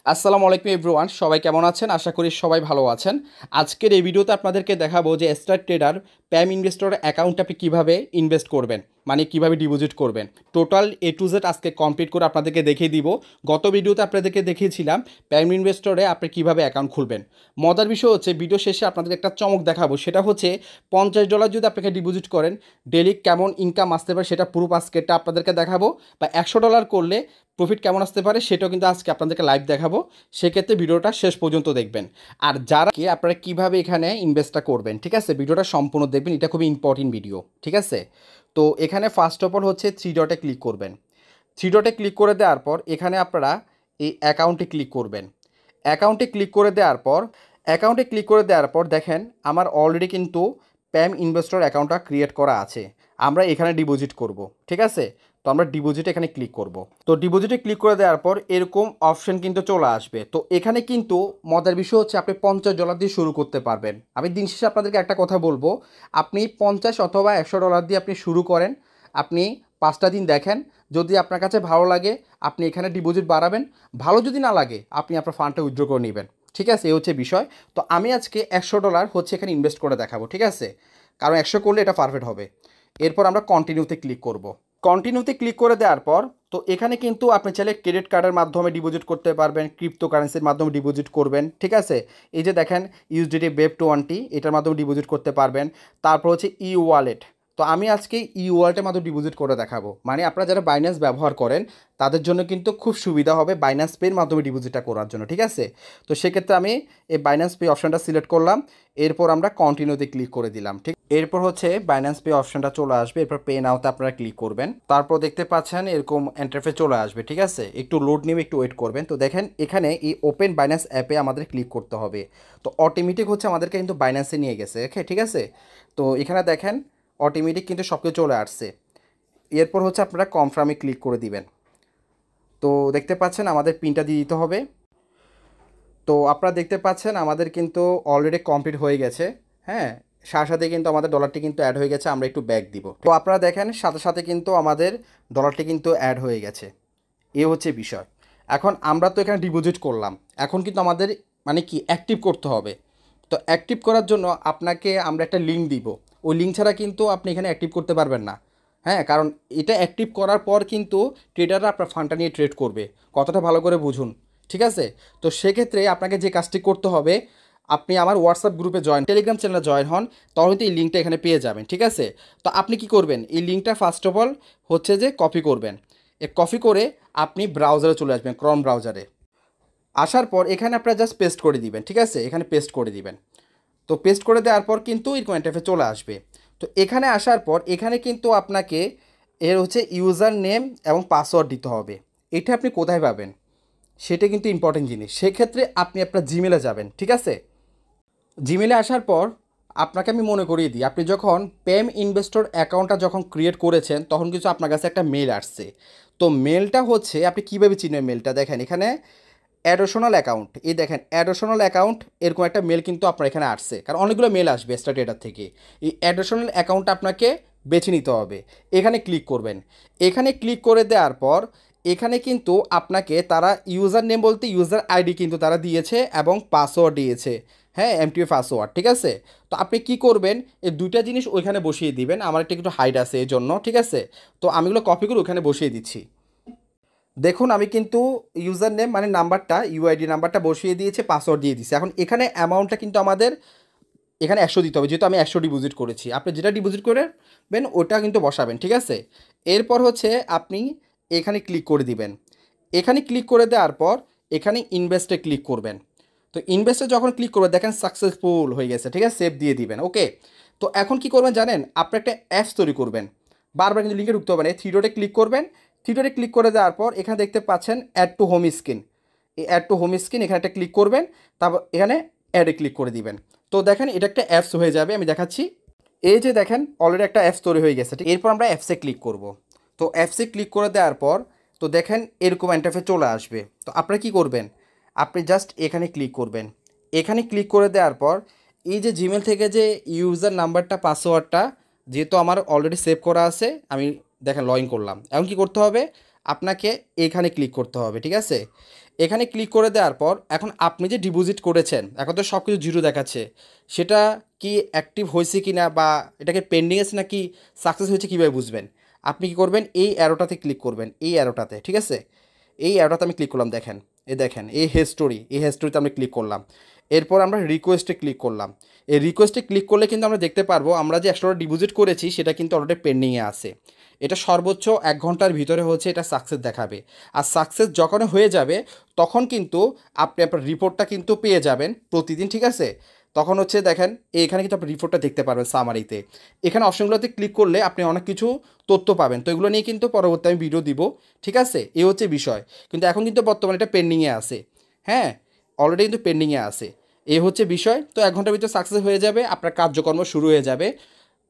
আসসালামু আলাইকুম এভরিওয়ান, সবাই কেমন আছেন? আশা করি সবাই ভালো আছেন। আজকের এই ভিডিওতে আপনাদেরকে দেখাবো যে স্টার ট্রেডার প্যাম ইনভেস্টর অ্যাকাউন্টে আপনি কীভাবে ইনভেস্ট করবেন, মানে কীভাবে ডিপোজিট করবেন। টোটাল এ টু জেড আজকে কমপ্লিট করে আপনাদেরকে দেখিয়ে দিব। গত ভিডিওতে আপনাদেরকে দেখিয়েছিলাম প্যাম ইনভেস্টরে আপনি কীভাবে অ্যাকাউন্ট খুলবেন। মজার বিষয় হচ্ছে ভিডিও শেষে আপনাদের একটা চমক দেখাবো, সেটা হচ্ছে $50 যদি আপনাকে ডিপোজিট করেন ডেলি কেমন ইনকাম আসতে পারে সেটা পুরো আজকেটা আপনাদেরকে দেখাবো, বা $100 করলে প্রফিট কেমন আসতে পারে সেটাও কিন্তু আজকে আপনাদেরকে লাইভ দেখাবো। সেক্ষেত্রে ভিডিওটা শেষ পর্যন্ত দেখবেন। আর যারা কি আপনারা কীভাবে এখানে ইনভেস্টটা করবেন, ঠিক আছে, ভিডিওটা সম্পূর্ণ দেখবেন, এটা খুবই ইম্পর্টেন্ট ভিডিও, ঠিক আছে। তো এখানে ফার্স্ট অফ অল হচ্ছে 3 ডটে ক্লিক করবেন। 3 ডটে ক্লিক করে দেওয়ার পর এখানে আপনারা এই অ্যাকাউন্টে ক্লিক করবেন। অ্যাকাউন্টে ক্লিক করে দেওয়ার পর দেখেন আমার অলরেডি কিন্তু প্যাম ইনভেস্টর অ্যাকাউন্টটা ক্রিয়েট করা আছে। আমরা এখানে ডিপোজিট করব, ঠিক আছে। তো আমরা ডিপোজিটে এখানে ক্লিক করব। তো ডিপোজিটে ক্লিক করে দেওয়ার পর এরকম অপশন কিন্তু চলে আসবে। তো এখানে কিন্তু মজার বিষয় হচ্ছে আপনি $50 দিয়ে শুরু করতে পারবেন। আমি দিন শেষে আপনাদেরকে একটা কথা বলবো, আপনি 50 অথবা $100 দিয়ে আপনি শুরু করেন। আপনি 5টা দিন দেখেন, যদি আপনার কাছে ভালো লাগে আপনি এখানে ডিপোজিট বাড়াবেন, ভালো যদি না লাগে আপনি আপনার ফান্ডটা উইথড্র করে নেবেন, ঠিক আছে। এই হচ্ছে বিষয়। তো আমি আজকে $100 হচ্ছে এখানে ইনভেস্ট করে দেখাবো, ঠিক আছে, কারণ 100 করলে এটা পারফেক্ট হবে। এরপর আমরা কন্টিনিউতে ক্লিক করব। কন্টিনিউতে ক্লিক করে দেওয়ার পর তো এখানে কিন্তু আপনি চাইলে ক্রেডিট কার্ডের মাধ্যমে ডিপোজিট করতে পারবেন, ক্রিপ্টোকারেন্সির মাধ্যমে ডিপোজিট করবেন, ঠিক আছে। এই যে দেখেন ইউএসডিটি Web20 এটার মাধ্যমে ডিপোজিট করতে পারবেন। তারপর হচ্ছে ই ওয়ালেট। তো আমি আজকে ই ওয়ালেটের মাধ্যমে ডিপোজিট করে দেখাবো, মানে আপনারা যারা বাইন্যান্স ব্যবহার করেন তাদের জন্য কিন্তু খুব সুবিধা হবে বাইন্যান্স পের মাধ্যমে ডিপোজিটটা করার জন্য, ঠিক আছে। তো সেক্ষেত্রে আমি এই বাইন্যান্স পে অপশানটা সিলেক্ট করলাম। এরপর আমরা কন্টিনিউতে ক্লিক করে দিলাম, ঠিক। এরপর হচ্ছে বাইন্যান্স পে অপশানটা চলে আসবে। এরপর পে নাওতে আপনারা ক্লিক করবেন। তারপর দেখতে পাচ্ছেন এরকম ইন্টারফেস চলে আসবে, ঠিক আছে। একটু লোড নেবে, একটু ওয়েট করবেন। তো দেখেন এখানে এই ওপেন বাইন্যান্স অ্যাপে আমাদের ক্লিক করতে হবে। তো অটোমেটিক হচ্ছে আমাদেরকে কিন্তু বাইন্যান্সে নিয়ে গেছে, ওকে, ঠিক আছে। তো এখানে দেখেন অটোমেটিক কিন্তু সব কিছু চলে আসছে। এরপর হচ্ছে আপনারা কনফার্মে ক্লিক করে দিবেন। তো দেখতে পাচ্ছেন আমাদের পিনটা দিয়ে দিতে হবে। তো আপনারা দেখতে পাচ্ছেন আমাদের কিন্তু অলরেডি কমপ্লিট হয়ে গেছে, হ্যাঁ। সাথে সাথে কিন্তু আমাদের ডলারটি কিন্তু অ্যাড হয়ে গেছে। আমরা একটু ব্যাক দিব। তো আপনারা দেখেন সাথে সাথে কিন্তু আমাদের ডলারটি কিন্তু অ্যাড হয়ে গেছে। এ হচ্ছে বিষয়। এখন আমরা তো এখানে ডিপোজিট করলাম, এখন কিন্তু আমাদের মানে কি অ্যাক্টিভ করতে হবে। তো অ্যাক্টিভ করার জন্য আপনাকে আমরা একটা লিঙ্ক দিব। ওই লিঙ্ক ছাড়া কিন্তু আপনি এখানে অ্যাক্টিভ করতে পারবেন না, হ্যাঁ। কারণ এটা অ্যাক্টিভ করার পর কিন্তু ট্রেডাররা আপনার ফান্ডটা নিয়ে ট্রেড করবে। কথাটা ভালো করে বুঝুন, ঠিক আছে। তো সেক্ষেত্রে আপনাকে যে কাজটি করতে হবে, আপনি আমার হোয়াটসঅ্যাপ গ্রুপে জয়েন, টেলিগ্রাম চ্যানেলে জয়েন হন, তখন তো এই লিঙ্কটা এখানে পেয়ে যাবেন, ঠিক আছে। তো আপনি কি করবেন, এই লিঙ্কটা ফার্স্ট অফ অল হচ্ছে যে কপি করবেন। কপি করে আপনি ব্রাউজারে চলে আসবেন, ক্রম ব্রাউজারে। আসার পর এখানে আপনারা জাস্ট পেস্ট করে দিবেন, ঠিক আছে, এখানে পেস্ট করে দিবেন। তো পেস্ট করে দেওয়ার পর কিন্তু এরকম ইন্টারফেস চলে আসবে। তো এখানে আসার পর এখানে কিন্তু আপনাকে এর হচ্ছে ইউজার নেম এবং পাসওয়ার্ড দিতে হবে। এটা আপনি কোথায় পাবেন সেটা কিন্তু ইম্পর্টেন্ট জিনিস। সেক্ষেত্রে আপনি আপনার জিমেলে যাবেন, ঠিক আছে। জিমেলে আসার পর আপনাকে আমি মনে করিয়ে দিই, আপনি যখন প্যাম ইনভেস্টর অ্যাকাউন্টটা যখন ক্রিয়েট করেছেন তখন কিছু আপনার কাছে একটা মেল আসছে। তো মেলটা হচ্ছে আপনি কীভাবে চিনবেন মেলটা, দেখেন এখানে অ্যাডিশনাল অ্যাকাউন্ট, এই দেখেন অ্যাডিশনাল অ্যাকাউন্ট, এরকম একটা মেল কিন্তু আপনার এখানে আসছে, কারণ অনেকগুলো মেল আসবে স্টার ট্রেডার থেকে। এই অ্যাডিশনাল অ্যাকাউন্টটা আপনাকে বেছে নিতে হবে। এখানে ক্লিক করবেন। এখানে ক্লিক করে দেওয়ার পর এখানে কিন্তু আপনাকে তারা ইউজার নেম বলতে ইউজার আইডি কিন্তু তারা দিয়েছে এবং পাসওয়ার্ড দিয়েছে, হ্যাঁ, এমটিএ পাসওয়ার্ড, ঠিক আছে। তো আপনি কি করবেন, এই দুইটা জিনিস ওইখানে বসিয়ে দিবেন। আমার একটা একটু হাইড আছে এই জন্য, ঠিক আছে। তো আমি এগুলো কপি করে ওখানে বসিয়ে দিচ্ছি। দেখুন আমি কিন্তু ইউজার নেম মানে নাম্বারটা ইউআইডি নাম্বারটা বসিয়ে দিয়েছে, পাসওয়ার্ড দিয়ে দিয়েছি। এখন এখানে অ্যামাউন্টটা কিন্তু আমাদের এখানে 100 দিতে হবে, যেহেতু আমি 100 ডিপোজিট করেছি। আপনি যেটা ডিপোজিট করবেন ওটা কিন্তু বসাবেন, ঠিক আছে। এরপর হচ্ছে আপনি এখানে ক্লিক করে দিবেন। এখানে ক্লিক করে দেওয়ার পর এখানে ইনভেস্টে ক্লিক করবেন। তো ইনভেস্টে যখন ক্লিক করবেন দেখেন সাকসেসফুল হয়ে গেছে, ঠিক আছে, সেভ দিয়ে দিবেন, ওকে। তো এখন কি করবেন জানেন, আপনি একটা অ্যাপস তৈরি করবেন। বারবার কিন্তু লিঙ্কে ঢুকতে হবে না, 3 ডটে ক্লিক করবেন। 3 ডটে ক্লিক করে দেওয়ার পর এখানে দেখতে পাচ্ছেন অ্যাড টু হোম স্ক্রিন। এই অ্যাড টু হোম স্ক্রিন এখানে একটা ক্লিক করবেন, তারপর এখানে অ্যাডে ক্লিক করে দিবেন। তো দেখেন এটা একটা অ্যাপস হয়ে যাবে, আমি দেখাচ্ছি। এই যে দেখেন অলরেডি একটা অ্যাপস তৈরি হয়ে গেছে, ঠিক। এরপর আমরা অ্যাপসে ক্লিক করব। তো অ্যাপসে ক্লিক করে দেওয়ার পর তো দেখেন এরকম ইন্টারফেস চলে আসবে। তো আপনারা কি করবেন, আপনি জাস্ট এখানে ক্লিক করবেন। এখানে ক্লিক করে দেওয়ার পর এই যে জিমেল থেকে যে ইউজার নাম্বারটা পাসওয়ার্ডটা যেহেতু আমার অলরেডি সেভ করা আছে, আমি দেখেন লগ ইন করলাম। এখন কী করতে হবে, আপনাকে এখানে ক্লিক করতে হবে, ঠিক আছে। এখানে ক্লিক করে দেওয়ার পর এখন আপনি যে ডিপোজিট করেছেন, এখন তো সব কিছু জিরো দেখাচ্ছে, সেটা কি অ্যাক্টিভ হয়েছে কি না বা এটাকে পেন্ডিং আছে নাকি সাকসেস হয়েছে কীভাবে বুঝবেন? আপনি কী করবেন, এই অ্যারোটাতে ক্লিক করবেন, এই অ্যারোটাতে, ঠিক আছে? এই অ্যারোটাতে আমি ক্লিক করলাম, দেখেন এই হিস্টোরি, এই হিস্টোরিতে আমি ক্লিক করলাম। এরপর আমরা রিকোয়েস্টে ক্লিক করলাম। এই রিকোয়েস্টে ক্লিক করলে কিন্তু আমরা দেখতে পারবো আমরা যে 100 টাকা ডিপোজিট করেছি সেটা কিন্তু অলরেডি পেন্ডিংয়ে আছে। এটা সর্বোচ্চ 1 ঘন্টার ভিতরে হচ্ছে এটা সাকসেস দেখাবে। আর সাকসেস যখন হয়ে যাবে তখন কিন্তু আপনি আপনার রিপোর্টটা কিন্তু পেয়ে যাবেন প্রতিদিন, ঠিক আছে? তখন হচ্ছে দেখেন এখানে কিন্তু আপনি রিপোর্টটা দেখতে পারবেন সামারিতে। এখানে অপশনগুলোতে ক্লিক করলে আপনি অনেক কিছু তথ্য পাবেন। তো এগুলো নিয়ে কিন্তু পরবর্তী আমি ভিডিও দিব, ঠিক আছে? এই হচ্ছে বিষয়। কিন্তু এখন কিন্তু বর্তমানে এটা পেন্ডিংয়ে আছে। হ্যাঁ, অলরেডি কিন্তু পেন্ডিংয়ে আছে। এই হচ্ছে বিষয়। তো 1 ঘন্টার ভিতরে সাকসেস হয়ে যাবে, আপনার কার্যকর্ম শুরু হয়ে যাবে।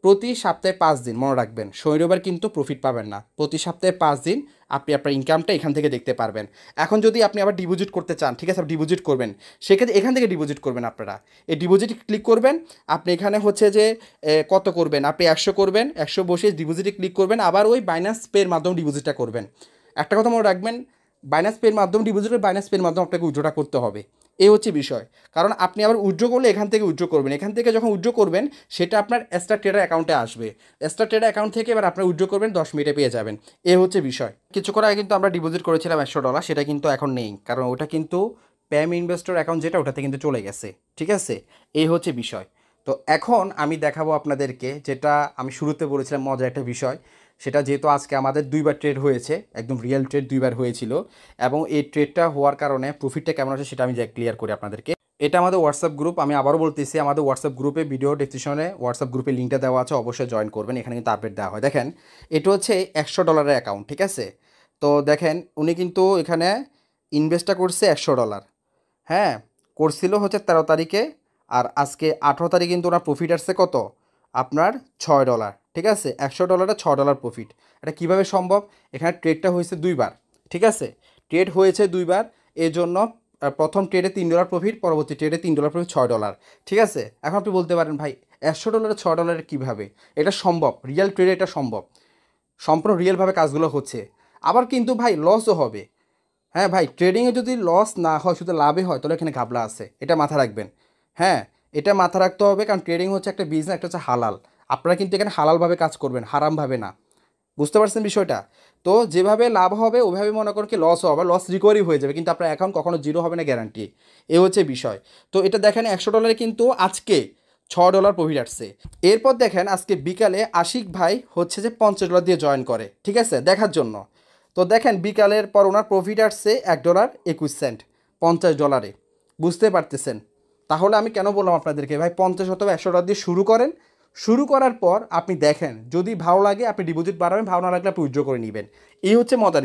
প্রতি সপ্তাহে 5 দিন মনে রাখবেন, শনি রবিবার কিন্তু প্রফিট পাবেন না। প্রতি সপ্তাহে 5 দিন আপনি আপনার ইনকামটা এখান থেকে দেখতে পারবেন। এখন যদি আপনি আবার ডিপোজিট করতে চান, ঠিক আছে, ডিপোজিট করবেন, সেক্ষেত্রে এখান থেকে ডিপোজিট করবেন আপনারা। এই ডিপোজিট ক্লিক করবেন, আপনি এখানে হচ্ছে যে কত করবেন, আপনি 100 করবেন, 100 বসে ডিপোজিটে ক্লিক করবেন, আবার ওই বাইন্যান্স পের মাধ্যমে ডিপোজিটটা করবেন। একটা কথা মনে রাখবেন, বাইন্যান্স পের মাধ্যমে ডিপোজিটের বাইন্যান্স পের মাধ্যমে আপনাকে উইথড্রটা করতে হবে। এই হচ্ছে বিষয়। কারণ আপনি আবার উইথড্র করলে এখান থেকে উইথড্র করবেন, এখান থেকে যখন উইথড্র করবেন সেটা আপনার এক্সট্রা ট্রেডার অ্যাকাউন্টে আসবে। এক্সট্রা ট্রেডার অ্যাকাউন্ট থেকে এবার আপনার উইথড্র করবেন, 10 মিনিটে পেয়ে যাবেন। এই হচ্ছে বিষয়। কিছুক্ষণ আগে কিন্তু আমরা ডিপোজিট করেছিলাম 100 ডলার, সেটা কিন্তু এখন নেই, কারণ ওটা কিন্তু প্যাম ইনভেস্টর অ্যাকাউন্ট যেটা ওটাতে কিন্তু চলে গেছে, ঠিক আছে? এই হচ্ছে বিষয়। তো এখন আমি দেখাবো আপনাদেরকে যেটা আমি শুরুতে বলেছিলাম মজার একটা বিষয়, সেটা যেহেতু আজকে আমাদের 2বার ট্রেড হয়েছে, একদম রিয়েল ট্রেড 2বার হয়েছিল, এবং এই ট্রেডটা হওয়ার কারণে প্রফিটটা কেমন আছে সেটা আমি ক্লিয়ার করি আপনাদেরকে। এটা আমাদের হোয়াটসঅ্যাপ গ্রুপ, আমি আবারও বলতেছি আমাদের হোয়াটসঅ্যাপ গ্রুপে ভিডিও ডেসক্রিপশনে হোয়াটসঅ্যাপ গ্রুপের লিঙ্কটা দেওয়া আছে, অবশ্যই জয়েন করবেন। এখানে কিন্তু আপডেট দেওয়া হয়। দেখেন এটা হচ্ছে 100 ডলারের অ্যাকাউন্ট, ঠিক আছে? তো দেখেন উনি কিন্তু এখানে ইনভেস্টটা করছে 100 ডলার। হ্যাঁ, করছিল হচ্ছে 13 তারিখে, আর আজকে 18 তারিখে কিন্তু ওনার প্রফিট আসছে কত, আপনার 6 ডলার, ঠিক আছে? 100 ডলারে 6 ডলার প্রফিট। এটা কীভাবে সম্ভব? এখানে ট্রেডটা হয়েছে 2বার, ঠিক আছে? ট্রেড হয়েছে 2বার, এই জন্য প্রথম ট্রেডে 3 ডলার প্রফিট, পরবর্তী ট্রেডে 3 ডলার প্রফিট, 6 ডলার, ঠিক আছে? এখন আপনি বলতে পারেন ভাই 100 ডলারে 6 ডলারের কীভাবে? এটা সম্ভব, রিয়েল ট্রেডে এটা সম্ভব, সম্পূর্ণ রিয়েলভাবে কাজগুলো হচ্ছে। আবার কিন্তু ভাই লসও হবে। হ্যাঁ ভাই, ট্রেডিংয়ে যদি লস না হয়, শুধু লাভে হয়, তাহলে এখানে ঘাবলা আছে, এটা মাথা রাখবেন। হ্যাঁ, এটা মাথা রাখতে হবে, কারণ ট্রেডিং হচ্ছে একটা বিজনেস, একটা হচ্ছে হালাল। আপনারা কিন্তু এখানে হালালভাবে কাজ করবেন, হারামভাবে না। বুঝতে পারছেন বিষয়টা? তো যেভাবে লাভ হবে ওইভাবে মনে করেন কি লসও হবে, লস রিকভারি হয়ে যাবে, কিন্তু আপনার অ্যাকাউন্ট কখনো জিরো হবে না, গ্যারান্টি। এ হচ্ছে বিষয়। তো এটা দেখেন 100 ডলারে কিন্তু আজকে 6 ডলার প্রফিট আসছে। এরপর দেখেন আজকে বিকালে আশিক ভাই হচ্ছে যে 50 ডলার দিয়ে জয়েন করে, ঠিক আছে, দেখার জন্য। তো দেখেন বিকালের পর ওনার প্রফিট আসছে $1.21, 50 ডলারে। বুঝতে পারতেছেন? তাহলে আমি কেন বললাম আপনাদেরকে ভাই 50 অথবা 100 ডলার দিয়ে শুরু করেন। শুরু করার পর আপনি দেখেন যদি ভালো লাগে আপনি ডিপোজিট বাড়াবেন, ভালো না লাগলে আপনি উইথড্র করে নেবেন। এই হচ্ছে মজার।